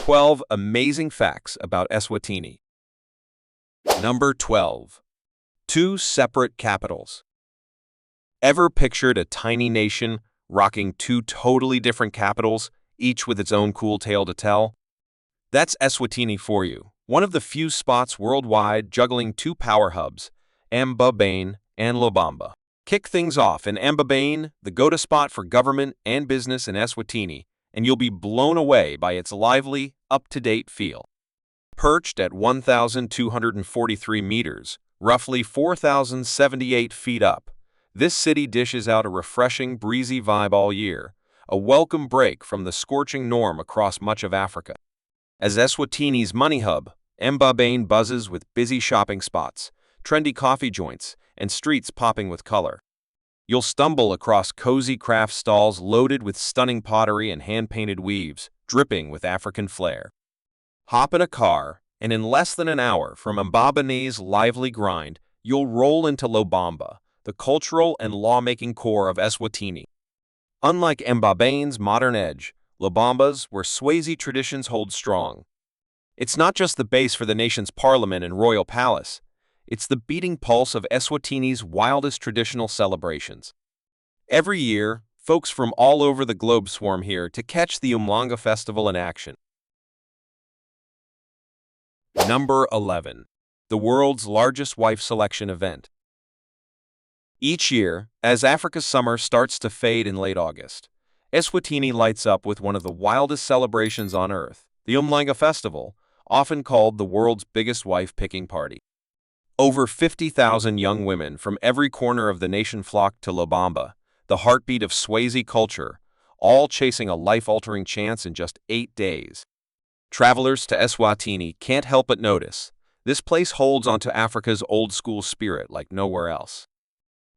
12 amazing facts about Eswatini. Number 12. Two separate capitals. Ever pictured a tiny nation rocking two totally different capitals, each with its own cool tale to tell? That's Eswatini for you, one of the few spots worldwide juggling two power hubs, Mbabane and Lobamba. Kick things off in Mbabane, the go-to spot for government and business in Eswatini, and you'll be blown away by its lively, up-to-date feel. Perched at 1,243 meters, roughly 4,078 feet up, this city dishes out a refreshing, breezy vibe all year, a welcome break from the scorching norm across much of Africa. As Eswatini's money hub, Mbabane buzzes with busy shopping spots, trendy coffee joints, and streets popping with color. You'll stumble across cozy craft stalls loaded with stunning pottery and hand-painted weaves, dripping with African flair. Hop in a car, and in less than an hour from Mbabane's lively grind, you'll roll into Lobamba, the cultural and lawmaking core of Eswatini. Unlike Mbabane's modern edge, Lobamba's, where Swazi traditions hold strong. It's not just the base for the nation's parliament and royal palace, it's the beating pulse of Eswatini's wildest traditional celebrations. Every year, folks from all over the globe swarm here to catch the Umhlanga festival in action. Number 11. The world's largest wife selection event. Each year, as Africa's summer starts to fade in late August, Eswatini lights up with one of the wildest celebrations on earth, the Umhlanga festival, often called the world's biggest wife-picking party. Over 50,000 young women from every corner of the nation flock to Lobamba, the heartbeat of Swazi culture, all chasing a life-altering chance in just 8 days. Travelers to Eswatini can't help but notice, this place holds onto Africa's old-school spirit like nowhere else.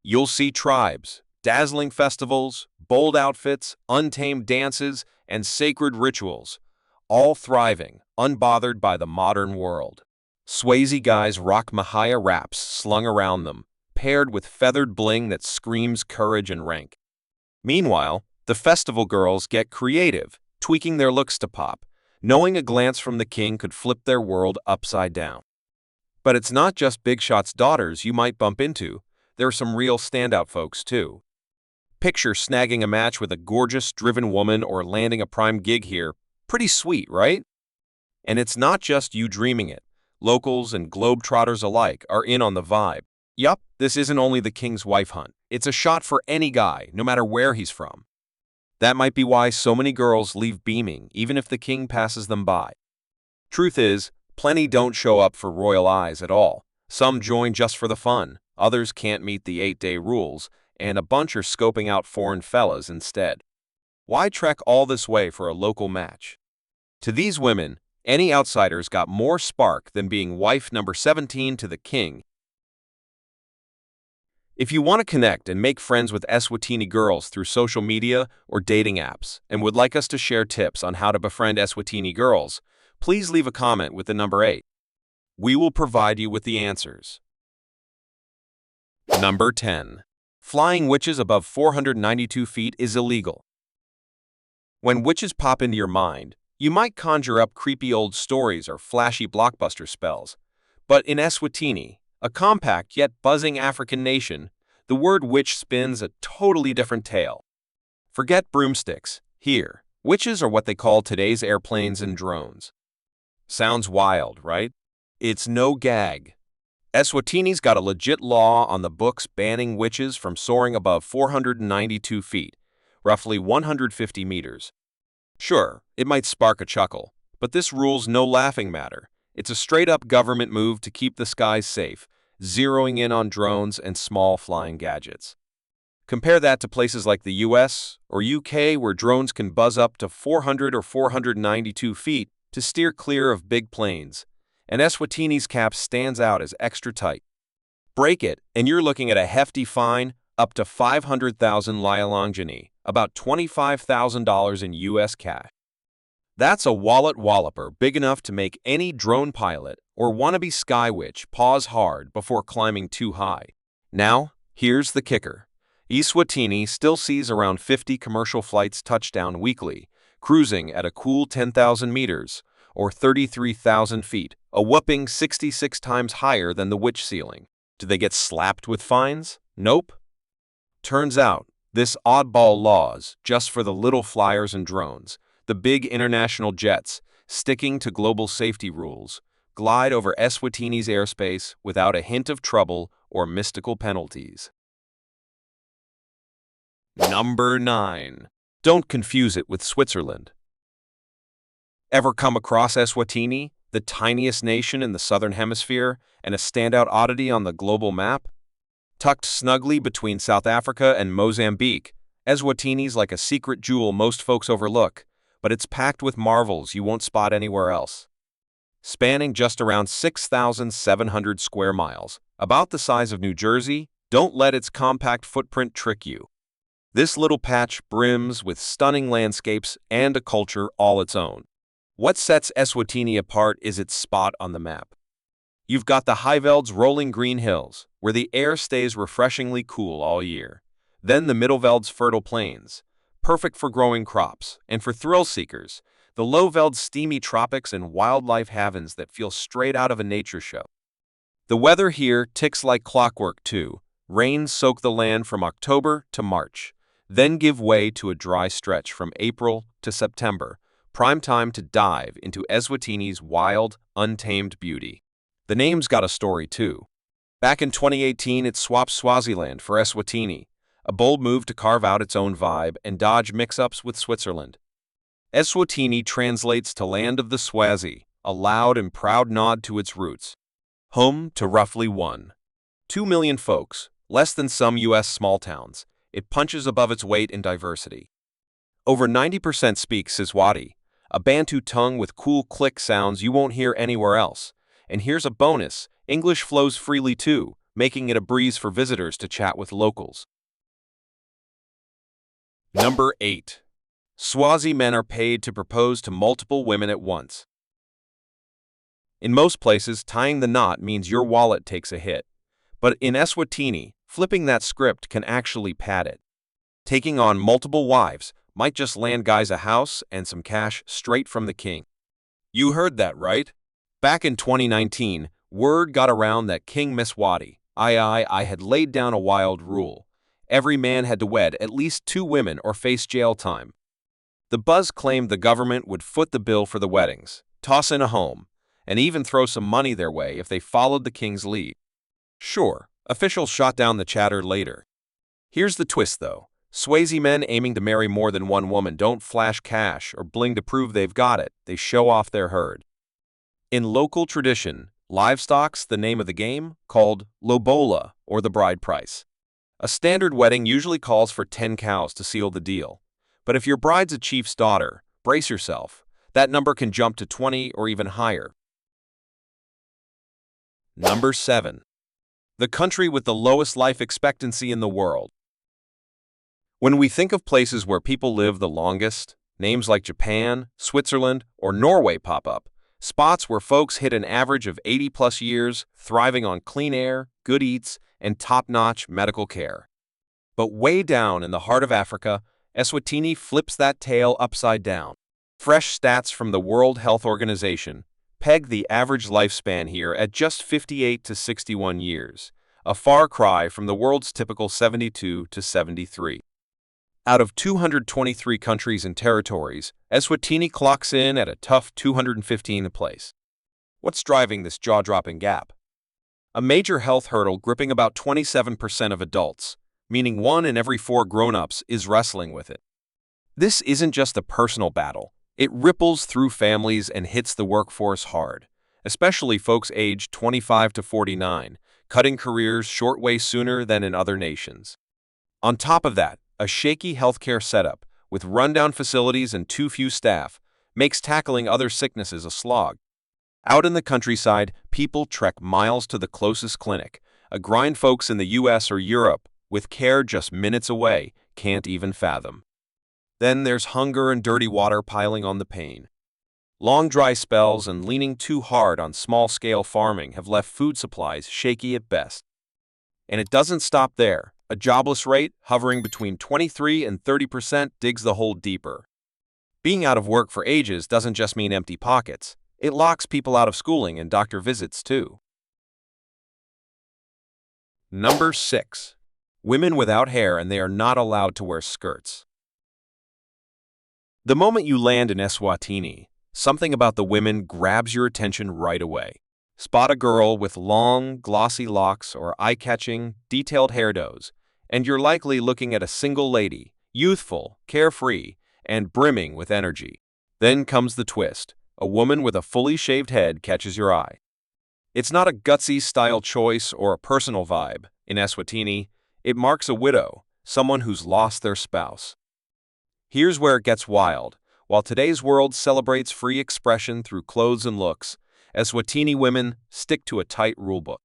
You'll see tribes, dazzling festivals, bold outfits, untamed dances, and sacred rituals, all thriving, unbothered by the modern world. Swazi guys rock Mahaya wraps slung around them, paired with feathered bling that screams courage and rank. Meanwhile, the festival girls get creative, tweaking their looks to pop, knowing a glance from the king could flip their world upside down. But it's not just big shots' daughters you might bump into, there are some real standout folks too. Picture snagging a match with a gorgeous, driven woman or landing a prime gig here. Pretty sweet, right? And it's not just you dreaming it. Locals and globetrotters alike are in on the vibe. Yup, this isn't only the king's wife hunt. It's a shot for any guy, no matter where he's from. That might be why so many girls leave beaming, even if the king passes them by. Truth is, plenty don't show up for royal eyes at all. Some join just for the fun, others can't meet the 8-day rules, and a bunch are scoping out foreign fellas instead. Why trek all this way for a local match? To these women, any outsiders got more spark than being wife number 17 to the king. If you want to connect and make friends with Eswatini girls through social media or dating apps and would like us to share tips on how to befriend Eswatini girls, please leave a comment with the number 8. We will provide you with the answers. Number 10. Flying witches above 492 feet is illegal. When witches pop into your mind, you might conjure up creepy old stories or flashy blockbuster spells. But in Eswatini, a compact yet buzzing African nation, the word witch spins a totally different tale. Forget broomsticks. Here, witches are what they call today's airplanes and drones. Sounds wild, right? It's no gag. Eswatini's got a legit law on the books banning witches from soaring above 492 feet, roughly 150 meters. Sure, it might spark a chuckle, but this rule's no laughing matter. It's a straight-up government move to keep the skies safe, zeroing in on drones and small flying gadgets. Compare that to places like the US or UK where drones can buzz up to 400 or 492 feet to steer clear of big planes, and Eswatini's cap stands out as extra tight. Break it, and you're looking at a hefty fine up to 500,000 lyalongini, about $25,000 in US cash. That's a wallet walloper big enough to make any drone pilot or wannabe sky witch pause hard before climbing too high. Now, here's the kicker. Eswatini still sees around 50 commercial flights touch down weekly, cruising at a cool 10,000 meters, or 33,000 feet, a whopping 66 times higher than the witch ceiling. Do they get slapped with fines? Nope. Turns out, this oddball law's just for the little flyers and drones. The big international jets, sticking to global safety rules, glide over Eswatini's airspace without a hint of trouble or mystical penalties. Number 9. Don't confuse it with Switzerland. Ever come across Eswatini, the tiniest nation in the southern hemisphere and a standout oddity on the global map? Tucked snugly between South Africa and Mozambique, Eswatini's like a secret jewel most folks overlook, but it's packed with marvels you won't spot anywhere else. Spanning just around 6,700 square miles, about the size of New Jersey, don't let its compact footprint trick you. This little patch brims with stunning landscapes and a culture all its own. What sets Eswatini apart is its spot on the map. You've got the Highveld's rolling green hills, where the air stays refreshingly cool all year. Then the Middelveld's fertile plains, perfect for growing crops, and for thrill seekers, the Lowveld's steamy tropics and wildlife havens that feel straight out of a nature show. The weather here ticks like clockwork too. Rains soak the land from October to March, then give way to a dry stretch from April to September, prime time to dive into Eswatini's wild, untamed beauty. The name's got a story too. Back in 2018, it swapped Swaziland for Eswatini, a bold move to carve out its own vibe and dodge mix-ups with Switzerland. Eswatini translates to Land of the Swazi, a loud and proud nod to its roots. Home to roughly 1.2 million folks, less than some U.S. small towns, it punches above its weight in diversity. Over 90% speak Eswatini, a Bantu tongue with cool click sounds you won't hear anywhere else. And here's a bonus, English flows freely too, making it a breeze for visitors to chat with locals. Number 8. Swazi men are paid to propose to multiple women at once. In most places, tying the knot means your wallet takes a hit. But in Eswatini, flipping that script can actually pad it. Taking on multiple wives might just land guys a house and some cash straight from the king. You heard that right? Back in 2019, word got around that King Eswatini I had laid down a wild rule. Every man had to wed at least 2 women or face jail time. The buzz claimed the government would foot the bill for the weddings, toss in a home, and even throw some money their way if they followed the king's lead. Sure, officials shot down the chatter later. Here's the twist though. Swazi men aiming to marry more than one woman don't flash cash or bling to prove they've got it, they show off their herd. In local tradition, livestock's the name of the game, called lobola, or the bride price. A standard wedding usually calls for 10 cows to seal the deal. But if your bride's a chief's daughter, brace yourself. That number can jump to 20 or even higher. Number 7. The country with the lowest life expectancy in the world. When we think of places where people live the longest, names like Japan, Switzerland, or Norway pop up. Spots where folks hit an average of 80-plus years, thriving on clean air, good eats, and top-notch medical care. But way down in the heart of Africa, Eswatini flips that tale upside down. Fresh stats from the World Health Organization peg the average lifespan here at just 58 to 61 years, a far cry from the world's typical 72 to 73. Out of 223 countries and territories, Eswatini clocks in at a tough 215th place. What's driving this jaw-dropping gap? A major health hurdle gripping about 27% of adults, meaning 1 in every 4 grown-ups is wrestling with it. This isn't just a personal battle. It ripples through families and hits the workforce hard, especially folks aged 25 to 49, cutting careers short way sooner than in other nations. On top of that, a shaky healthcare setup, with rundown facilities and too few staff, makes tackling other sicknesses a slog. Out in the countryside, people trek miles to the closest clinic, a grind folks in the US or Europe, with care just minutes away, can't even fathom. Then there's hunger and dirty water piling on the pain. Long dry spells and leaning too hard on small-scale farming have left food supplies shaky at best. And it doesn't stop there. A jobless rate, hovering between 23 and 30%, digs the hole deeper. Being out of work for ages doesn't just mean empty pockets. It locks people out of schooling and doctor visits too. Number 6. Women without hair and they are not allowed to wear skirts. The moment you land in Eswatini, something about the women grabs your attention right away. Spot a girl with long, glossy locks or eye-catching, detailed hairdos, and you're likely looking at a single lady, youthful, carefree, and brimming with energy. Then comes the twist. A woman with a fully shaved head catches your eye. It's not a gutsy style choice or a personal vibe. In Eswatini, it marks a widow, someone who's lost their spouse. Here's where it gets wild. While today's world celebrates free expression through clothes and looks, Eswatini women stick to a tight rulebook.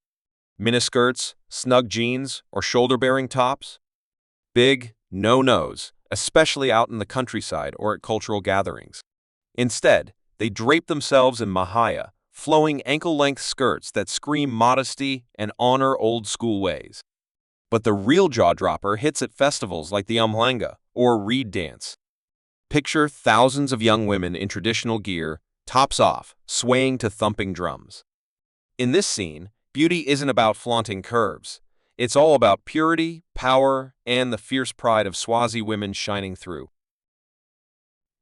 Miniskirts, snug jeans, or shoulder-bearing tops? Big no-nos, especially out in the countryside or at cultural gatherings. Instead, they drape themselves in mahaya, flowing ankle-length skirts that scream modesty and honor old-school ways. But the real jaw-dropper hits at festivals like the Umhlanga or reed dance. Picture thousands of young women in traditional gear, tops off, swaying to thumping drums. In this scene, beauty isn't about flaunting curves. It's all about purity, power, and the fierce pride of Swazi women shining through.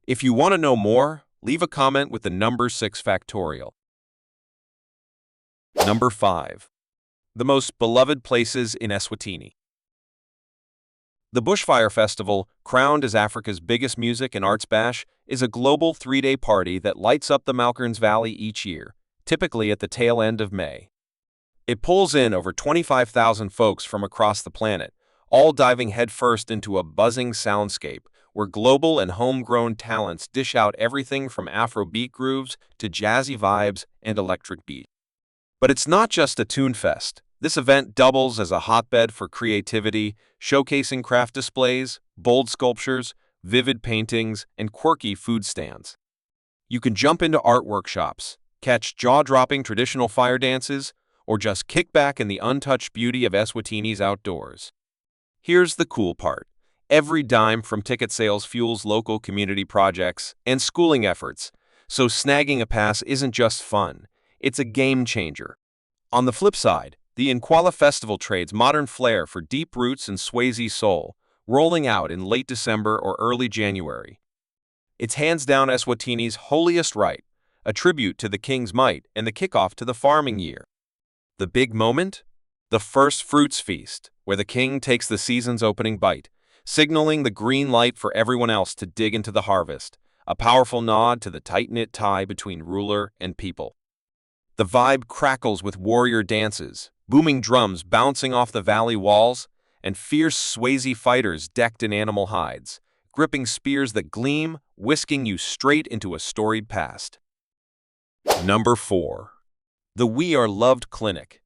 If you want to know more, leave a comment with the number 6 factorial. Number 5. The most beloved places in Eswatini. The Bushfire Festival, crowned as Africa's biggest music and arts bash, is a global 3-day party that lights up the Malkerns Valley each year, typically at the tail end of May. It pulls in over 25,000 folks from across the planet, all diving headfirst into a buzzing soundscape where global and homegrown talents dish out everything from Afrobeat grooves to jazzy vibes and electric beat. But it's not just a tune fest. This event doubles as a hotbed for creativity, showcasing craft displays, bold sculptures, vivid paintings, and quirky food stands. You can jump into art workshops, catch jaw-dropping traditional fire dances, or just kick back in the untouched beauty of Eswatini's outdoors. Here's the cool part. Every dime from ticket sales fuels local community projects and schooling efforts, so snagging a pass isn't just fun, it's a game changer. On the flip side, the Inkwala Festival trades modern flair for deep roots and Swazi soul, rolling out in late December or early January. It's hands down Eswatini's holiest rite, a tribute to the king's might and the kickoff to the farming year. The big moment? The first fruits feast, where the king takes the season's opening bite, signaling the green light for everyone else to dig into the harvest, a powerful nod to the tight-knit tie between ruler and people. The vibe crackles with warrior dances, booming drums bouncing off the valley walls, and fierce Swazi fighters decked in animal hides, gripping spears that gleam, whisking you straight into a storied past. Number 4. The We Are Loved Clinic.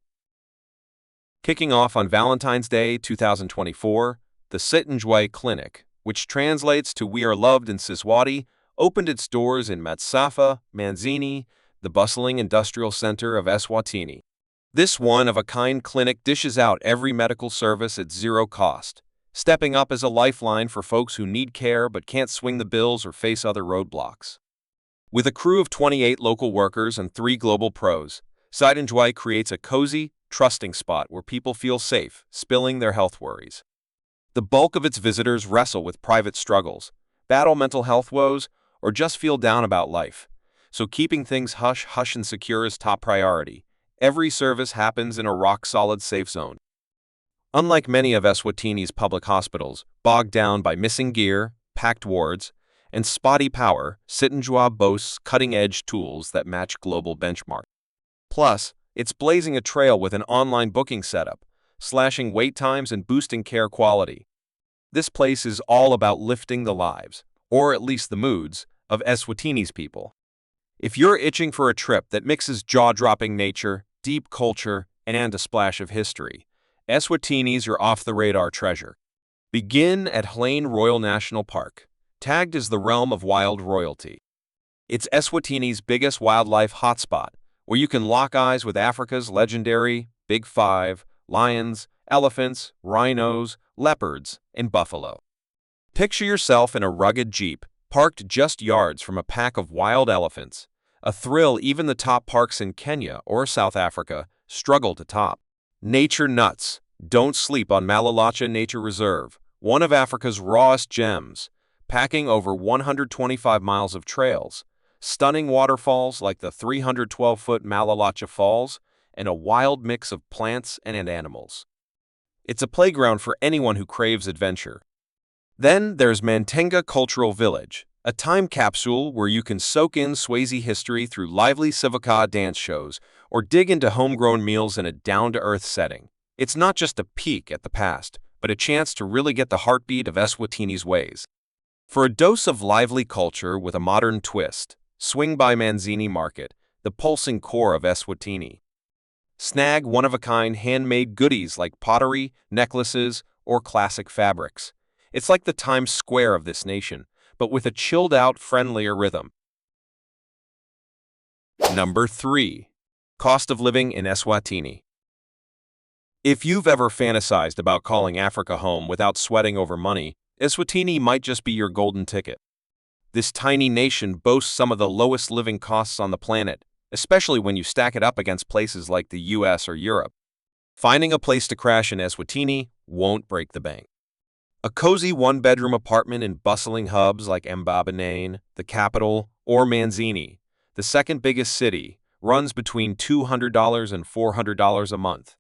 Kicking off on Valentine's Day 2024, the Sitinjwe Clinic, which translates to We Are Loved in Siswati, opened its doors in Matsafa, Manzini, the bustling industrial center of Eswatini. This one-of-a-kind clinic dishes out every medical service at zero cost, stepping up as a lifeline for folks who need care but can't swing the bills or face other roadblocks. With a crew of 28 local workers and 3 global pros, Sitinjwe creates a cozy, trusting spot where people feel safe, spilling their health worries. The bulk of its visitors wrestle with private struggles, battle mental health woes, or just feel down about life. So keeping things hush-hush and secure is top priority. Every service happens in a rock-solid safe zone. Unlike many of Eswatini's public hospitals, bogged down by missing gear, packed wards, and spotty power, Sitinjwe boasts cutting-edge tools that match global benchmarks. Plus, it's blazing a trail with an online booking setup, slashing wait times and boosting care quality. This place is all about lifting the lives, or at least the moods, of Eswatini's people. If you're itching for a trip that mixes jaw-dropping nature, deep culture, and a splash of history, Eswatini's your off-the-radar treasure. Begin at Hlaine Royal National Park, tagged as the realm of wild royalty. It's Eswatini's biggest wildlife hotspot, where you can lock eyes with Africa's legendary Big Five, lions, elephants, rhinos, leopards, and buffalo. Picture yourself in a rugged jeep, parked just yards from a pack of wild elephants, A thrill even the top parks in Kenya or South Africa struggle to top. Nature nuts. Don't sleep on Malalacha Nature Reserve, one of Africa's rawest gems, packing over 125 miles of trails, stunning waterfalls like the 312-foot Malalacha Falls, and a wild mix of plants and animals. It's a playground for anyone who craves adventure. Then there's Mantenga Cultural Village, a time capsule where you can soak in Swazi history through lively Sivaka dance shows or dig into homegrown meals in a down-to-earth setting. It's not just a peek at the past, but a chance to really get the heartbeat of Eswatini's ways. For a dose of lively culture with a modern twist, swing by Manzini Market, the pulsing core of Eswatini. Snag one-of-a-kind handmade goodies like pottery, necklaces, or classic fabrics. It's like the Times Square of this nation, but with a chilled-out, friendlier rhythm. Number 3. Cost of living in Eswatini. If you've ever fantasized about calling Africa home without sweating over money, Eswatini might just be your golden ticket. This tiny nation boasts some of the lowest living costs on the planet, especially when you stack it up against places like the US or Europe. Finding a place to crash in Eswatini won't break the bank. A cozy one-bedroom apartment in bustling hubs like Mbabanane, the capital, or Manzini, the second biggest city, runs between $200 and $400 a month.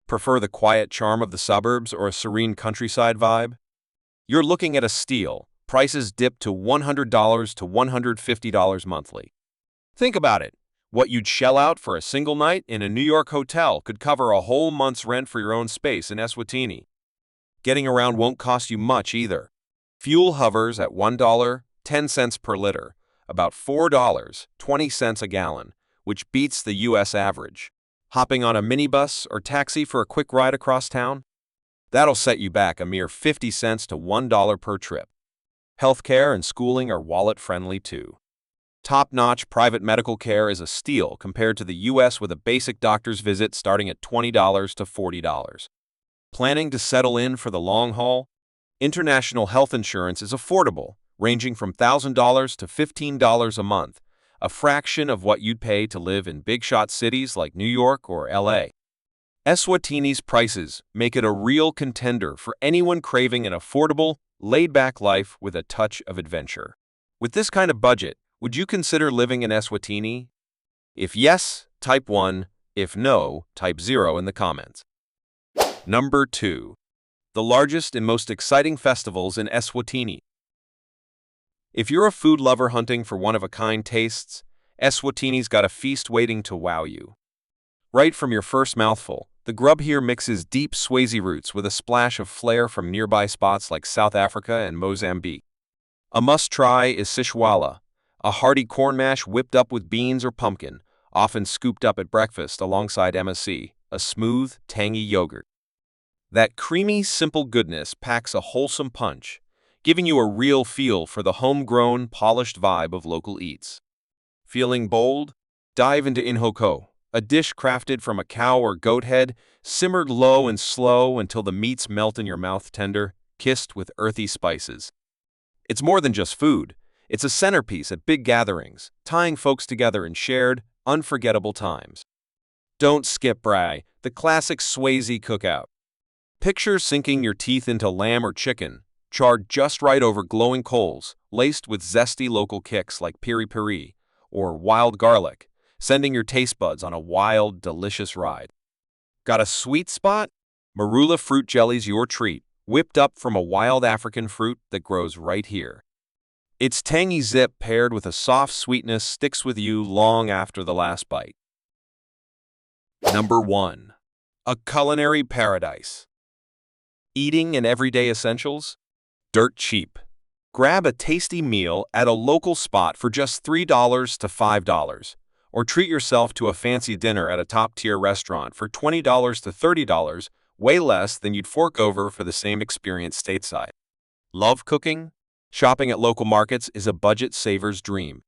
Prefer the quiet charm of the suburbs or a serene countryside vibe? You're looking at a steal. Prices dip to $100 to $150 monthly. Think about it. What you'd shell out for a single night in a New York hotel could cover a whole month's rent for your own space in Eswatini. Getting around won't cost you much either. Fuel hovers at $1.10 per liter, about $4.20 a gallon, which beats the US average. Hopping on a minibus or taxi for a quick ride across town? That'll set you back a mere 50 cents to $1 per trip. Healthcare and schooling are wallet-friendly too. Top-notch private medical care is a steal compared to the US with a basic doctor's visit starting at $20 to $40. Planning to settle in for the long haul? International health insurance is affordable, ranging from $1,000 to $15 a month, a fraction of what you'd pay to live in big-shot cities like New York or LA. Eswatini's prices make it a real contender for anyone craving an affordable, laid-back life with a touch of adventure. With this kind of budget, would you consider living in Eswatini? If yes, type 1. If no, type 0 in the comments. Number 2. The largest and most exciting festivals in Eswatini. If you're a food lover hunting for one-of-a-kind tastes, Eswatini's got a feast waiting to wow you. Right from your first mouthful, the grub here mixes deep Swazi roots with a splash of flair from nearby spots like South Africa and Mozambique. A must-try is sishwala, a hearty corn mash whipped up with beans or pumpkin, often scooped up at breakfast alongside MSC, a smooth, tangy yogurt. That creamy, simple goodness packs a wholesome punch, giving you a real feel for the homegrown, polished vibe of local eats. Feeling bold? Dive into inhoko, a dish crafted from a cow or goat head, simmered low and slow until the meats melt in your mouth tender, kissed with earthy spices. It's more than just food. It's a centerpiece at big gatherings, tying folks together in shared, unforgettable times. Don't skip braai, the classic Swazi cookout. Picture sinking your teeth into lamb or chicken, charred just right over glowing coals, laced with zesty local kicks like piri-piri or wild garlic, sending your taste buds on a wild, delicious ride. Got a sweet spot? Marula fruit jelly's your treat, whipped up from a wild African fruit that grows right here. Its tangy zip paired with a soft sweetness sticks with you long after the last bite. Number 1. A culinary paradise. Eating and everyday essentials? Dirt cheap. Grab a tasty meal at a local spot for just $3 to $5, or treat yourself to a fancy dinner at a top-tier restaurant for $20 to $30, way less than you'd fork over for the same experience stateside. Love cooking? Shopping at local markets is a budget saver's dream.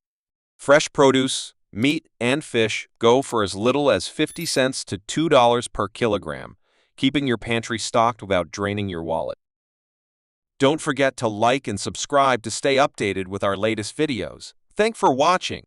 Fresh produce, meat, and fish go for as little as 50 cents to $2 per kilogram, keeping your pantry stocked without draining your wallet. Don't forget to like and subscribe to stay updated with our latest videos. Thanks for watching.